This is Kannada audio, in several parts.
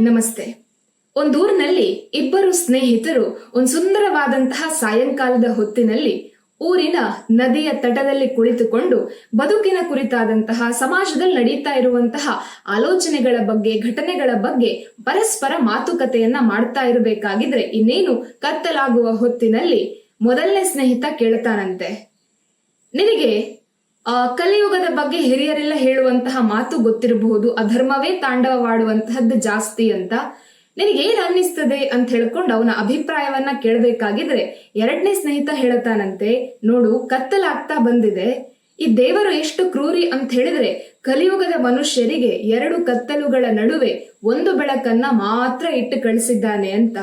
ನಮಸ್ತೆ. ಒಂದೂರಿನಲ್ಲಿ ಇಬ್ಬರು ಸ್ನೇಹಿತರು ಒಂದು ಸುಂದರವಾದಂತಹ ಸಾಯಂಕಾಲದ ಹೊತ್ತಿನಲ್ಲಿ ಊರಿನ ನದಿಯ ತಟದಲ್ಲಿ ಕುಳಿತುಕೊಂಡು ಬದುಕಿನ ಕುರಿತಾದಂತಹ ಸಮಾಜದಲ್ಲಿ ನಡೀತಾ ಇರುವಂತಹ ಆಲೋಚನೆಗಳ ಬಗ್ಗೆ, ಘಟನೆಗಳ ಬಗ್ಗೆ ಪರಸ್ಪರ ಮಾತುಕತೆಯನ್ನ ಮಾಡ್ತಾ ಇರಬೇಕಾಗಿದ್ರೆ ಇನ್ನೇನು ಕತ್ತಲಾಗುವ ಹೊತ್ತಿನಲ್ಲಿ ಮೊದಲನೇ ಸ್ನೇಹಿತ ಕೇಳ್ತಾನಂತೆ, ನಿನಗೆ ಕಲಿಯುಗದ ಬಗ್ಗೆ ಹಿರಿಯರೆಲ್ಲ ಹೇಳುವಂತಹ ಮಾತು ಗೊತ್ತಿರಬಹುದು, ಅಧರ್ಮವೇ ತಾಂಡವವಾಡುವಂತಹದ್ದು ಜಾಸ್ತಿ ಅಂತ. ನಿನಗೇನ್ ಅನ್ನಿಸ್ತದೆ ಅಂತ ಹೇಳ್ಕೊಂಡು ಅವನ ಅಭಿಪ್ರಾಯವನ್ನ ಕೇಳಬೇಕಾಗಿದ್ರೆ ಎರಡನೇ ಸ್ನೇಹಿತ ಹೇಳ್ತಾನಂತೆ, ನೋಡು, ಕತ್ತಲಾಗ್ತಾ ಬಂದಿದೆ, ಈ ದೇವರು ಎಷ್ಟು ಕ್ರೂರಿ ಅಂತ ಹೇಳಿದ್ರೆ ಕಲಿಯುಗದ ಮನುಷ್ಯರಿಗೆ ಎರಡು ಕತ್ತಲುಗಳ ನಡುವೆ ಒಂದು ಬೆಳಕನ್ನ ಮಾತ್ರ ಇಟ್ಟು ಕಳಿಸಿದ್ದಾನೆ ಅಂತ.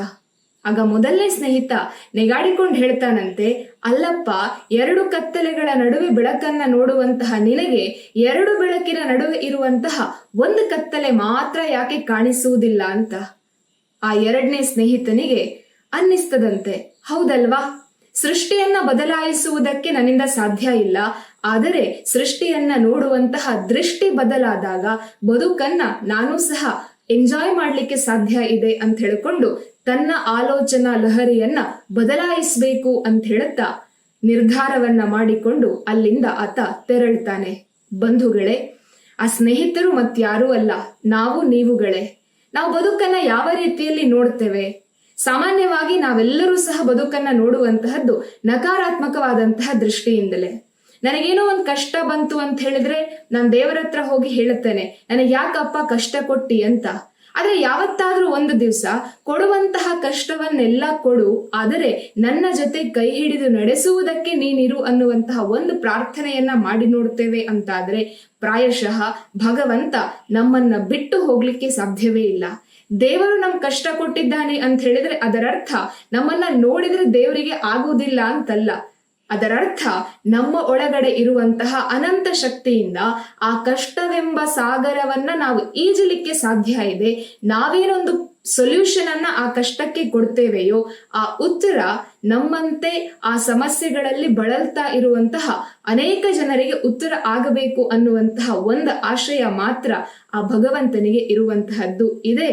ಆಗ ಮೊದಲನೇ ಸ್ನೇಹಿತ ನೆಗಾಡಿಕೊಂಡು ಹೇಳ್ತಾನಂತೆ, ಅಲ್ಲಪ್ಪ, ಎರಡು ಕತ್ತಲೆಗಳ ನಡುವೆ ಬೆಳಕನ್ನ ನೋಡುವಂತಹ ನಿನಗೆ ಎರಡು ಬೆಳಕಿನ ನಡುವೆ ಇರುವಂತಹ ಒಂದು ಕತ್ತಲೆ ಮಾತ್ರ ಯಾಕೆ ಕಾಣಿಸುವುದಿಲ್ಲ ಅಂತ. ಆ ಎರಡನೇ ಸ್ನೇಹಿತನಿಗೆ ಅನ್ನಿಸ್ತದಂತೆ, ಹೌದಲ್ವಾ, ಸೃಷ್ಟಿಯನ್ನ ಬದಲಾಯಿಸುವುದಕ್ಕೆ ನನ್ನಿಂದ ಸಾಧ್ಯ ಇಲ್ಲ, ಆದರೆ ಸೃಷ್ಟಿಯನ್ನ ನೋಡುವಂತಹ ದೃಷ್ಟಿ ಬದಲಾದಾಗ ಬದುಕನ್ನ ನಾನು ಸಹ ಎಂಜಾಯ್ ಮಾಡ್ಲಿಕ್ಕೆ ಸಾಧ್ಯ ಇದೆ ಅಂತ ಹೇಳ್ಕೊಂಡು ತನ್ನ ಆಲೋಚನಾ ಲಹರಿಯನ್ನ ಬದಲಾಯಿಸಬೇಕು ಅಂತ ಹೇಳುತ್ತಾ ನಿರ್ಧಾರವನ್ನ ಮಾಡಿಕೊಂಡು ಅಲ್ಲಿಂದ ಆತ ತೆರಳ್ತಾನೆ. ಬಂಧುಗಳೇ, ಆ ಸ್ನೇಹಿತರು ಮತ್ಯಾರೂ ಅಲ್ಲ, ನಾವು ನೀವುಗಳೇ. ನಾವು ಬದುಕನ್ನ ಯಾವ ರೀತಿಯಲ್ಲಿ ನೋಡ್ತೇವೆ? ಸಾಮಾನ್ಯವಾಗಿ ನಾವೆಲ್ಲರೂ ಸಹ ಬದುಕನ್ನ ನೋಡುವಂತಹದ್ದು ನಕಾರಾತ್ಮಕವಾದಂತಹ ದೃಷ್ಟಿಯಿಂದಲೇ. ನನಗೇನೋ ಒಂದು ಕಷ್ಟ ಬಂತು ಅಂತ ಹೇಳಿದ್ರೆ ನಾನು ದೇವರ ಹತ್ರ ಹೋಗಿ ಹೇಳುತ್ತೇನೆ, ನನಗೆ ಯಾಕಪ್ಪ ಕಷ್ಟ ಕೊಟ್ಟಿ ಅಂತ. ಆದ್ರೆ ಯಾವತ್ತಾದ್ರೂ ಒಂದು ದಿವಸ ಕೊಡುವಂತಹ ಕಷ್ಟವನ್ನೆಲ್ಲ ಕೊಡು, ಆದರೆ ನನ್ನ ಜೊತೆ ಕೈ ಹಿಡಿದು ನಡೆಸುವುದಕ್ಕೆ ನೀನಿರು ಅನ್ನುವಂತಹ ಒಂದು ಪ್ರಾರ್ಥನೆಯನ್ನ ಮಾಡಿ ನೋಡ್ತೇವೆ ಅಂತಾದ್ರೆ ಪ್ರಾಯಶಃ ಭಗವಂತ ನಮ್ಮನ್ನ ಬಿಟ್ಟು ಹೋಗ್ಲಿಕ್ಕೆ ಸಾಧ್ಯವೇ ಇಲ್ಲ. ದೇವರು ನಮ್ ಕಷ್ಟ ಕೊಟ್ಟಿದ್ದಾನೆ ಅಂತ ಹೇಳಿದ್ರೆ ಅದರರ್ಥ ನಮ್ಮನ್ನ ನೋಡಿದ್ರೆ ದೇವರಿಗೆ ಆಗುವುದಿಲ್ಲ ಅಂತಲ್ಲ. ಅದರರ್ಥ ನಮ್ಮ ಒಳಗಡೆ ಇರುವಂತಹ ಅನಂತ ಶಕ್ತಿಯಿಂದ ಆ ಕಷ್ಟವೆಂಬ ಸಾಗರವನ್ನ ನಾವು ಈಜಲಿಕ್ಕೆ ಸಾಧ್ಯ ಇದೆ. ನಾವೇನೊಂದು ಸೊಲ್ಯೂಷನ್ ಅನ್ನ ಆ ಕಷ್ಟಕ್ಕೆ ಕೊಡ್ತೇವೆಯೋ ಆ ಉತ್ತರ ನಮ್ಮಂತೆ ಆ ಸಮಸ್ಯೆಗಳಲ್ಲಿ ಬಳಲ್ತಾ ಇರುವಂತಹ ಅನೇಕ ಜನರಿಗೆ ಉತ್ತರ ಆಗಬೇಕು ಅನ್ನುವಂತಹ ಒಂದು ಆಶಯ ಮಾತ್ರ ಆ ಭಗವಂತನಿಗೆ ಇರುವಂತಹದ್ದು ಇದೆ.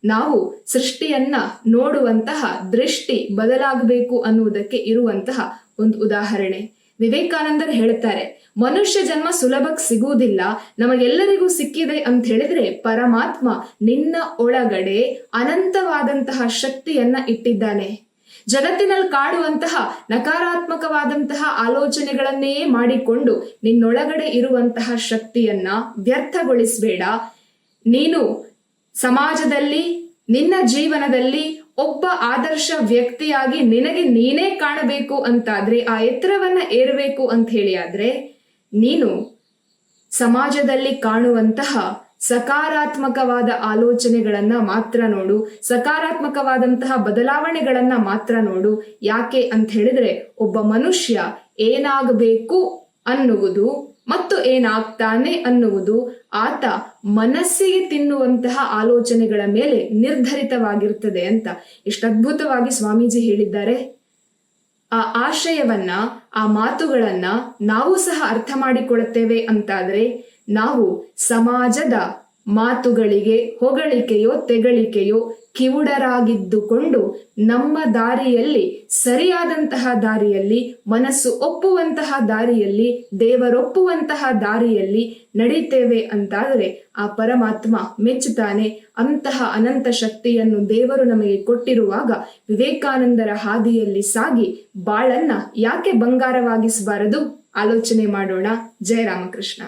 ನಾವು ಸೃಷ್ಟಿಯನ್ನ ನೋಡುವಂತಹ ದೃಷ್ಟಿ ಬದಲಾಗಬೇಕು ಅನ್ನುವುದಕ್ಕೆ ಇರುವಂತಹ ಒಂದು ಉದಾಹರಣೆ. ವಿವೇಕಾನಂದರು ಹೇಳ್ತಾರೆ, ಮನುಷ್ಯ ಜನ್ಮ ಸುಲಭಕ್ಕೆ ಸಿಗುವುದಿಲ್ಲ, ನಮಗೆಲ್ಲರಿಗೂ ಸಿಕ್ಕಿದೆ ಅಂತ ಹೇಳಿದ್ರೆ ಪರಮಾತ್ಮ ನಿನ್ನ ಒಳಗಡೆ ಅನಂತವಾದಂತಹ ಶಕ್ತಿಯನ್ನ ಇಟ್ಟಿದ್ದಾನೆ. ಜಗತ್ತಿನಲ್ಲಿ ಕಾಡುವಂತಹ ನಕಾರಾತ್ಮಕವಾದಂತಹ ಆಲೋಚನೆಗಳನ್ನೇ ಮಾಡಿಕೊಂಡು ನಿನ್ನೊಳಗಡೆ ಇರುವಂತಹ ಶಕ್ತಿಯನ್ನ ವ್ಯರ್ಥಗೊಳಿಸಬೇಡ. ನೀನು ಸಮಾಜದಲ್ಲಿ, ನಿನ್ನ ಜೀವನದಲ್ಲಿ ಒಬ್ಬ ಆದರ್ಶ ವ್ಯಕ್ತಿಯಾಗಿ ನಿನಗೆ ನೀನೇ ಕಾಣಬೇಕು ಅಂತಾದ್ರೆ, ಆ ಎತ್ತರವನ್ನ ಏರಬೇಕು ಅಂತ ಹೇಳಿ ಆದ್ರೆ ನೀನು ಸಮಾಜದಲ್ಲಿ ಕಾಣುವಂತಹ ಸಕಾರಾತ್ಮಕವಾದ ಆಲೋಚನೆಗಳನ್ನ ಮಾತ್ರ ನೋಡು, ಸಕಾರಾತ್ಮಕವಾದಂತಹ ಬದಲಾವಣೆಗಳನ್ನ ಮಾತ್ರ ನೋಡು. ಯಾಕೆ ಅಂತ ಹೇಳಿದ್ರೆ ಒಬ್ಬ ಮನುಷ್ಯ ಏನಾಗಬೇಕು ಅನ್ನುವುದು ಮತ್ತು ಏನಾಗ್ತಾನೆ ಅನ್ನುವುದು ಆತ ಮನಸ್ಸಿಗೆ ತಿನ್ನುವಂತಹ ಆಲೋಚನೆಗಳ ಮೇಲೆ ನಿರ್ಧರಿತವಾಗಿರ್ತದೆ ಅಂತ ಎಷ್ಟು ಅದ್ಭುತವಾಗಿ ಸ್ವಾಮೀಜಿ ಹೇಳಿದ್ದಾರೆ. ಆ ಆಶಯವನ್ನ, ಆ ಮಾತುಗಳನ್ನ ನಾವು ಸಹ ಅರ್ಥ ಮಾಡಿಕೊಳ್ಳುತ್ತೇವೆ ಅಂತಾದ್ರೆ ನಾವು ಸಮಾಜದ ಮಾತುಗಳಿಗೆ ಹೊಗಳಿಕೆಯೋ ತೆಗಳಿಕೆಯೋ ಕಿವುಡರಾಗಿದ್ದುಕೊಂಡು ನಮ್ಮ ದಾರಿಯಲ್ಲಿ, ಸರಿಯಾದಂತಹ ದಾರಿಯಲ್ಲಿ, ಮನಸ್ಸು ಒಪ್ಪುವಂತಹ ದಾರಿಯಲ್ಲಿ, ದೇವರೊಪ್ಪುವಂತಹ ದಾರಿಯಲ್ಲಿ ನಡೀತೇವೆ ಅಂತಾದರೆ ಆ ಪರಮಾತ್ಮ ಮೆಚ್ಚುತ್ತಾನೆ. ಅಂತಹ ಅನಂತ ಶಕ್ತಿಯನ್ನು ದೇವರು ನಮಗೆ ಕೊಟ್ಟಿರುವಾಗ ವಿವೇಕಾನಂದರ ಹಾದಿಯಲ್ಲಿ ಸಾಗಿ ಬಾಳನ್ನ ಯಾಕೆ ಬಂಗಾರವಾಗಿಸಬಾರದು? ಆಲೋಚನೆ ಮಾಡೋಣ. ಜಯ ರಾಮಕೃಷ್ಣ.